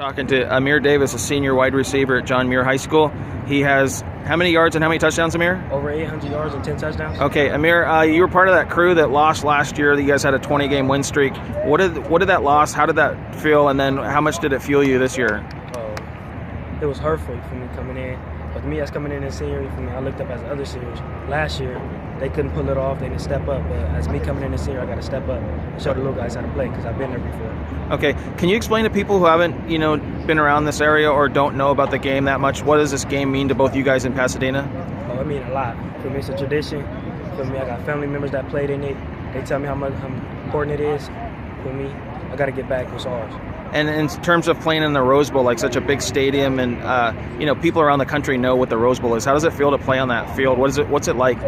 Talking to Amir Davis, a senior wide receiver at John Muir High School. He has how many yards and how many touchdowns, Amir? Over 800 yards and 10 touchdowns. Okay, Amir, you were part of that crew that lost last year. You guys had a 20-game win streak. What did that loss? How did that feel? And then how much did it fuel you this year? It was hurtful for me coming in. But me as coming in as senior, for me, I looked up as the other seniors. Last year, they couldn't pull it off. They didn't step up. But as me coming in as senior, I got to step up and show the little guys how to play because I've been there before. Okay, can you explain to people who haven't, been around this area or don't know about the game that much? What does this game mean to both you guys in Pasadena? Oh, it means a lot. For me, it's a tradition. For me, I got family members that played in it. They tell me how important it is. For me, I got to get back what's ours. And in terms of playing in the Rose Bowl, like such a big stadium, and people around the country know what the Rose Bowl is. How does it feel to play on that field? What's it like?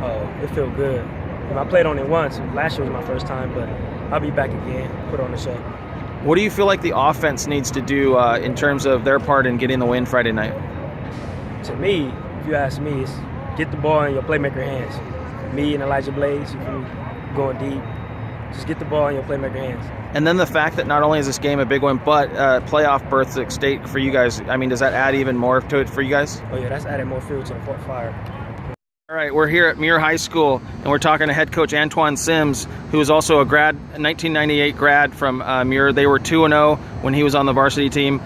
Oh, it feels good. I played on it once. Last year was my first time, but I'll be back again. Put on the show. What do you feel like the offense needs to do in terms of their part in getting the win Friday night? To me, if you ask me, it's get the ball in your playmaker hands. Me and Elijah Blades, if you going deep, just get the ball in your playmaker hands. And then the fact that not only is this game a big one, but playoff berth at stake for you guys, does that add even more to it for you guys? Oh, yeah, that's adding more fuel to the fire. All right, we're here at Muir High School, and we're talking to head coach Antoine Sims, who is also a 1998 grad from Muir. They were 2-0 when he was on the varsity team.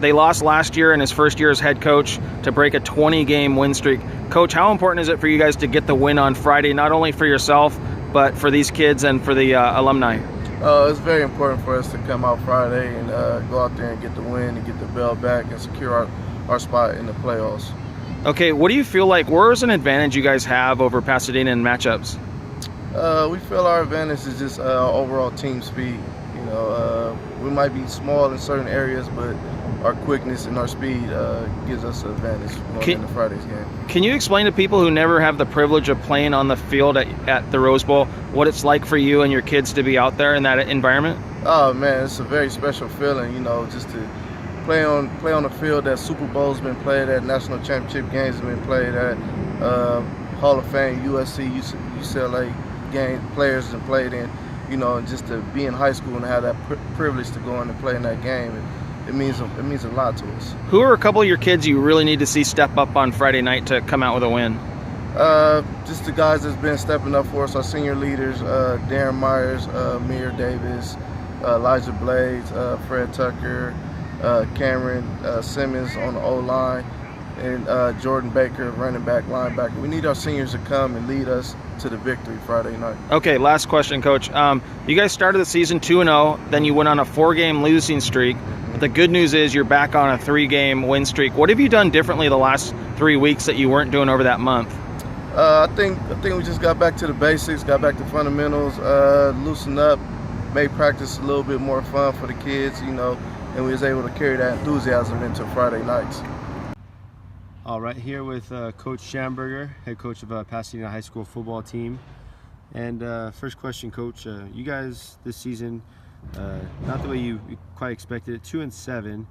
They lost last year in his first year as head coach to break a 20-game win streak. Coach, how important is it for you guys to get the win on Friday, not only for yourself, but for these kids and for the alumni? It's very important for us to come out Friday and go out there and get the win and get the belt back and secure our spot in the playoffs. Okay, what do you feel like? Where's an advantage you guys have over Pasadena in matchups? We feel our advantage is just overall team speed. We might be small in certain areas, but our quickness and our speed gives us an advantage going into Friday's game. Can you explain to people who never have the privilege of playing on the field at the Rose Bowl what it's like for you and your kids to be out there in that environment? Oh man, it's a very special feeling, just to play on a field that Super Bowl's been played at, national championship games have been played at, Hall of Fame, USC, UCLA players have played in, and just to be in high school and have that privilege to go in and play in that game. It means a lot to us. Who are a couple of your kids you really need to see step up on Friday night to come out with a win? Just the guys that's been stepping up for us, our senior leaders, Darren Myers, Amir Davis, Elijah Blades, Fred Tucker, Cameron Simmons on the O-line, and Jordan Baker, running back, linebacker. We need our seniors to come and lead us to the victory Friday night. Okay, last question, Coach. You guys started the season 2-0, then you went on a 4-game losing streak. But the good news is you're back on a 3-game win streak. What have you done differently the last 3 weeks that you weren't doing over that month? I think we just got back to the basics, got back to fundamentals, loosened up, made practice a little bit more fun for the kids, and we was able to carry that enthusiasm into Friday nights. All right, here with Coach Schamberger, head coach of Pasadena High School football team. And first question, Coach, you guys this season, not the way you quite expected it, 2-7,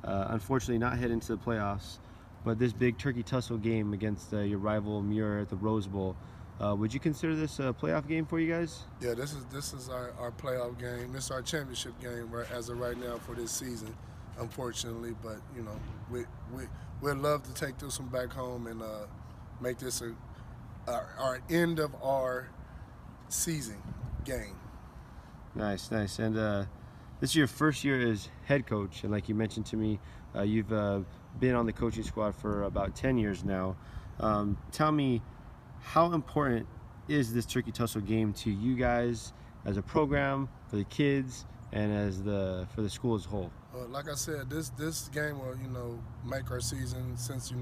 unfortunately not head into the playoffs, but this big Turkey Tussle game against your rival Muir at the Rose Bowl, would you consider this a playoff game for you guys? Yeah, this is our playoff game. This is our championship game as of right now for this season, unfortunately. But we'd love to take this one back home and make this our end of our season game. Nice. And this is your first year as head coach, and like you mentioned to me, you've been on the coaching squad for about 10 years now. Tell me, how important is this Turkey Tussle game to you guys as a program, for the kids, and for the school as a whole? Like I said, this game will make our season, since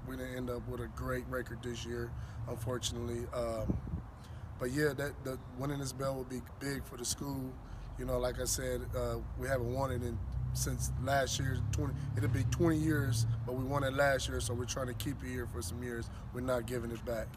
we didn't end up with a great record this year, unfortunately. But yeah, the winning this belt will be big for the school. Like I said, we haven't won it since last year. It'll be 20 years, but we won it last year, so we're trying to keep it here for some years. We're not giving it back.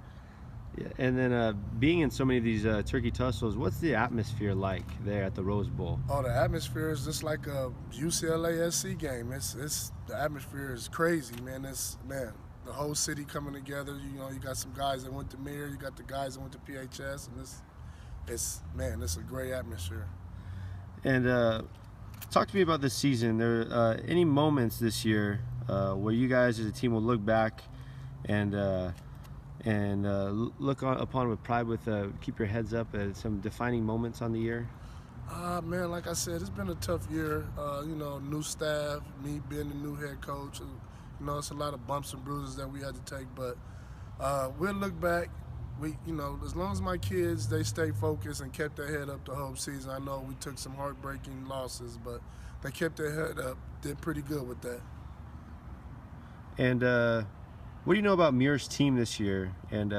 Yeah, and then being in so many of these Turkey Tussles, what's the atmosphere like there at the Rose Bowl? Oh, the atmosphere is just like a UCLA SC game. The atmosphere is crazy, man. The whole city coming together. You got some guys that went to Muir, you got the guys that went to PHS, and it's a great atmosphere. And Talk to me about this season. There any moments this year where you guys as a team will look back and look upon with pride, with keep your heads up at some defining moments on the year? Man, like I said, it's been a tough year. New staff, me being the new head coach. It's a lot of bumps and bruises that we had to take, but we'll look back. As long as my kids, they stay focused and kept their head up the whole season. I know we took some heartbreaking losses, but they kept their head up, did pretty good with that. And what do you know about Muir's team this year? And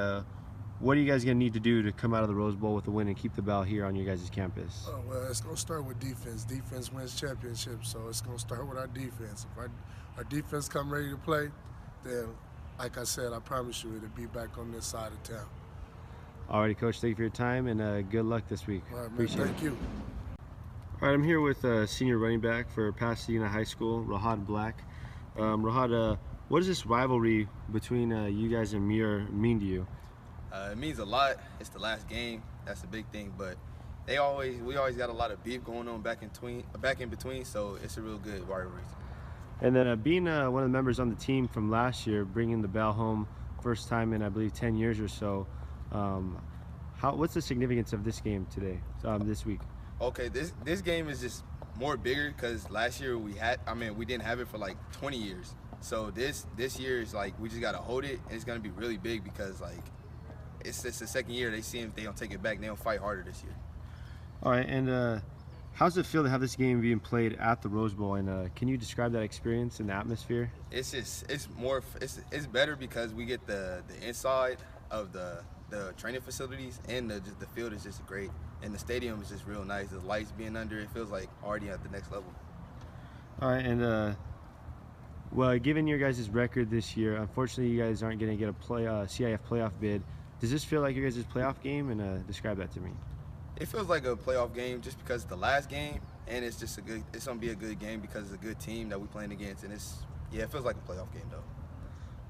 what are you guys going to need to do to come out of the Rose Bowl with a win and keep the ball here on your guys' campus? Oh, well, it's going to start with defense. Defense wins championships, so it's going to start with our defense. If our defense come ready to play, then, like I said, I promise you it'll be back on this side of town. Alrighty, Coach, thank you for your time, and good luck this week. All right, man, Appreciate thank you. All right, I'm here with senior running back for Pasadena High School, Rahad Black. Rahad, what does this rivalry between you guys and Muir mean to you? It means a lot. It's the last game. That's the big thing. But we always got a lot of beef going on back in between. So it's a real good rivalry. And then being one of the members on the team from last year, bringing the bell home first time in I believe 10 years or so. What's the significance of this game today, this week? Okay, this game is just more bigger because last year we didn't have it for like 20 years. So this year is like we just gotta hold it, and it's gonna be really big because like it's the second year. They see if they don't take it back, they don't fight harder this year. All right, and how does it feel to have this game being played at the Rose Bowl? And can you describe that experience and the atmosphere? It's better because we get the inside of the training facilities, and the field is just great, and the stadium is just real nice. The lights being under it feels like already at the next level. All right, and well, given your guys' record this year, unfortunately you guys aren't going to get a CIF playoff bid. Does this feel like your guys' playoff game? And describe that to me. It feels like a playoff game just because it's the last game, and it's going to be a good game because it's a good team that we're playing against, and it feels like a playoff game though.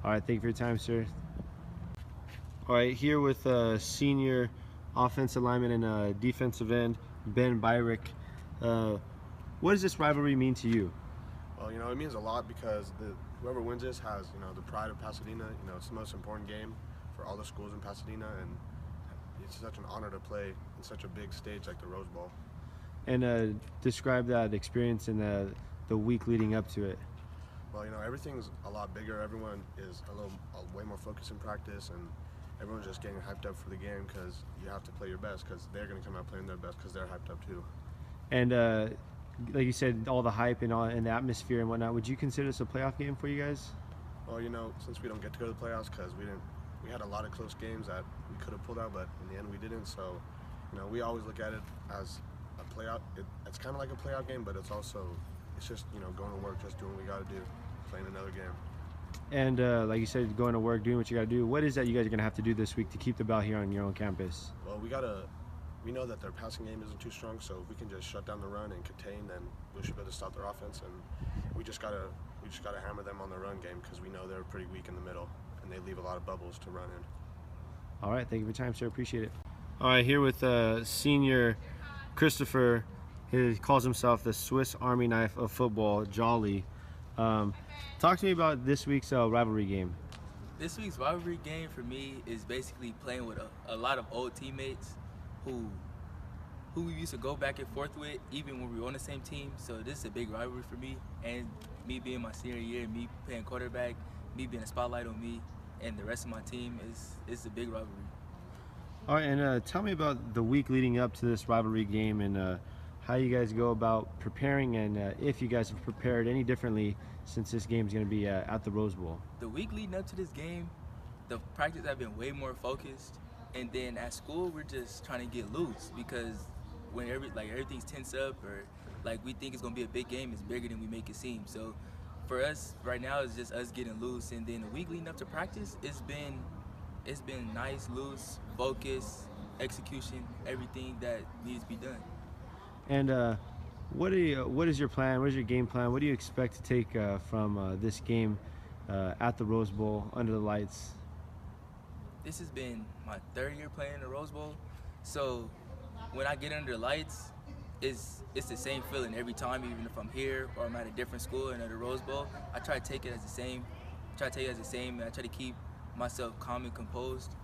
All right, thank you for your time, sir. All right, here with senior offensive lineman and defensive end, Ben Byrick. What does this rivalry mean to you? Well, it means a lot because whoever wins this has, the pride of Pasadena. It's the most important game for all the schools in Pasadena, and it's such an honor to play in such a big stage like the Rose Bowl. And describe that experience in the week leading up to it. Well, everything's a lot bigger. Everyone is way more focused in practice, and everyone's just getting hyped up for the game because you have to play your best because they're going to come out playing their best because they're hyped up too. And like you said, all the hype and the atmosphere and whatnot, would you consider this a playoff game for you guys? Well, since we don't get to go to the playoffs because we had a lot of close games that we could have pulled out, but in the end we didn't. So, we always look at it as a playoff. It's kind of like a playoff game, but it's just going to work, just doing what we got to do, playing another game. And like you said, going to work, doing what you got to do. What is that you guys are going to have to do this week to keep the ball here on your own campus? Well, we know that their passing game isn't too strong, so if we can just shut down the run and contain, then we should be able to stop their offense. And we just gotta hammer them on the run game because we know they're pretty weak in the middle and they leave a lot of bubbles to run in. All right, thank you for your time, sir. Appreciate it. All right, here with senior Christopher. He calls himself the Swiss Army knife of football, Jolly. Talk to me about this week's rivalry game. This week's rivalry game for me is basically playing with a lot of old teammates who we used to go back and forth with even when we were on the same team. So this is a big rivalry for me, and me being my senior year, me playing quarterback, me being a spotlight on me and the rest of my team is a big rivalry. All right, and tell me about the week leading up to this rivalry game and how you guys go about preparing, and if you guys have prepared any differently since this game is going to be at the Rose Bowl. The week leading up to this game, the practice have been way more focused, and then at school we're just trying to get loose because when everything's tense up or like we think it's going to be a big game, it's bigger than we make it seem. So for us right now, it's just us getting loose, and then the week leading up to practice, it's been nice, loose, focus, execution, everything that needs to be done. And what is your plan? What is your game plan? What do you expect to take from this game at the Rose Bowl under the lights? This has been my third year playing in the Rose Bowl, so when I get under the lights, it's the same feeling every time, even if I'm here or I'm at a different school and at a Rose Bowl. I try to take it as the same. And I try to keep myself calm and composed.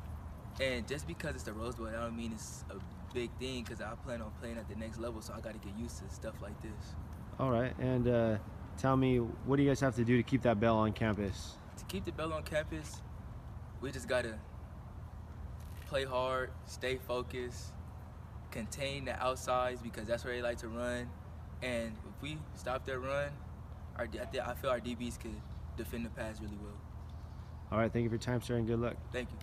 And just because it's the Rose Bowl, I don't mean it's a big thing, because I plan on playing at the next level, so I got to get used to stuff like this. All right, and tell me, what do you guys have to do to keep that bell on campus? To keep the bell on campus, we just got to play hard, stay focused, contain the outsides, because that's where they like to run. And if we stop their run, I feel our DBs could defend the pass really well. All right, thank you for your time, sir, and good luck. Thank you.